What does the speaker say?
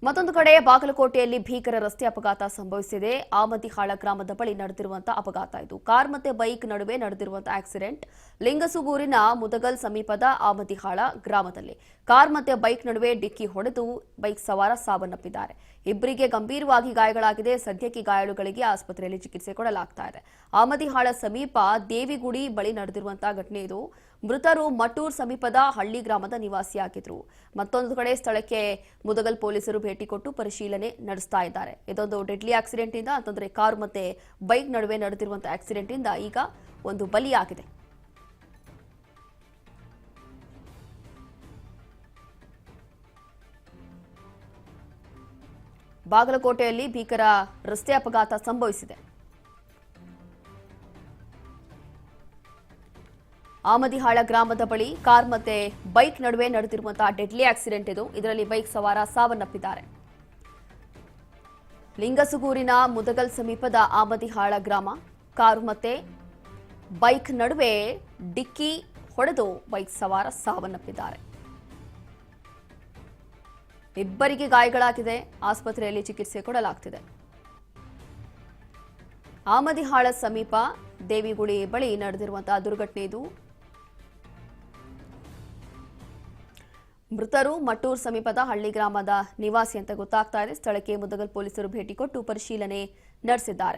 ಮತ್ತೊಂದು ಕಡೆ ಬಾಗಲಕೋಟೆಯಲ್ಲಿ ಭೀಕರ ರಸ್ತೆ ಅಪಘಾತ ಸಂಭವಿಸಿದೆ. ಆಮದಿಹಾಳ ಗ್ರಾಮದ ಬಳಿ ನಡೆದಿರುವಂತಹ ಅಪಘಾತ ಇದು. ಕಾರ್ ಮತ್ತೆ ಬೈಕ್ ನಡುವೆ ನಡೆದಿರುವಂತಹ ಆಕ್ಸಿಡೆಂಟ್ ಲಿಂಗಸುಗೂರಿನ ಮುದಗಲ್ ಸಮೀಪದ ಆಮದಿಹಾಳ ಗ್ರಾಮದಲ್ಲಿ ಕಾರ್ ಮತ್ತೆ ಬೈಕ್ ನಡುವೆ ಡಿಕ್ಕಿ ಹೊಡೆದು ಬೈಕ್ ಸವಾರ ಸಾವನ್ನಪ್ಪಿದ್ದಾರೆ. ಇಬ್ಬರಿಗೆ ಗಂಭೀರವಾಗಿ ಗಾಯಗಳಾಗಿದೆ. ಸದ್ಯಕ್ಕೆ ಗಾಯಾಳುಗಳಿಗೆ ಆಸ್ಪತ್ರೆಯಲ್ಲಿ ಚಿಕಿತ್ಸೆ ಕೊಡಲಾಗ್ತಾ ಇದೆ. ಆಮದಿಹಾಳ ಸಮೀಪ ದೇವಿಗುಡಿ ಬಳಿ ನಡೆದಿರುವಂತಹ ಘಟನೆ ಇದು. ಮೃತರು ಮಟ್ಟೂರ್ ಸಮೀಪದ ಹಳ್ಳಿ ಗ್ರಾಮದ ನಿವಾಸಿಯಾಗಿದ್ರು. ಮತ್ತೊಂದು ಕಡೆ ಸ್ಥಳಕ್ಕೆ ಮುದಗಲ್ ಪೊಲೀಸರು ಭೇಟಿ ಕೊಟ್ಟು ಪರಿಶೀಲನೆ ನಡೆಸ್ತಾ ಇದ್ದಾರೆ. ಇದೊಂದು ಡೆಡ್ಲಿ ಆಕ್ಸಿಡೆಂಟ್ ಇಂದ ಅಂತಂದ್ರೆ ಕಾರ್ ಮತ್ತೆ ಬೈಕ್ ನಡುವೆ ನಡೆದಿರುವಂತಹ ಆಕ್ಸಿಡೆಂಟ್ ಇಂದ ಈಗ ಒಂದು ಬಲಿಯಾಗಿದೆ. ಬಾಗಲಕೋಟೆಯಲ್ಲಿ ಭೀಕರ ರಸ್ತೆ ಅಪಘಾತ ಸಂಭವಿಸಿದೆ. ಆಮದಿಹಾಳ ಗ್ರಾಮದ ಬಳಿ ಕಾರ್ ಮತ್ತೆ ಬೈಕ್ ನಡುವೆ ನಡೆದಿರುವಂತಹ ಡೆಡ್ಲಿ ಆಕ್ಸಿಡೆಂಟ್ ಇದು. ಇದರಲ್ಲಿ ಬೈಕ್ ಸವಾರ ಸಾವನ್ನಪ್ಪಿದ್ದಾರೆ. ಲಿಂಗಸುಗೂರಿನ ಮುದಗಲ್ ಸಮೀಪದ ಆಮದಿಹಾಳ ಗ್ರಾಮ. ಕಾರು ಮತ್ತೆ ಬೈಕ್ ನಡುವೆ ಡಿಕ್ಕಿ ಹೊಡೆದು ಬೈಕ್ ಸವಾರ ಸಾವನ್ನಪ್ಪಿದ್ದಾರೆ. ಇಬ್ಬರಿಗೆ ಗಾಯಗಳಾಗಿದೆ. ಆಸ್ಪತ್ರೆಯಲ್ಲಿ ಚಿಕಿತ್ಸೆ ಕೊಡಲಾಗ್ತಿದೆ. ಆಮದಿಹಾಳ ಸಮೀಪ ದೇವಿಗುಡಿ ಬಳಿ ನಡೆದಿರುವಂತಹ ದುರ್ಘಟನೆ ಇದು. ಮೃತರು ಮಟ್ಟೂರ್ ಸಮೀಪದ ಹಳ್ಳಿ ಗ್ರಾಮದ ನಿವಾಸಿ ಅಂತ ಗೊತ್ತಾಗ್ತಾ ಇದೆ. ಸ್ಥಳಕ್ಕೆ ಮುದಗಲ್ ಪೊಲೀಸರು ಭೇಟಿ ಕೊಟ್ಟು ಪರಿಶೀಲನೆ ನಡೆಸಿದ್ದಾರೆ.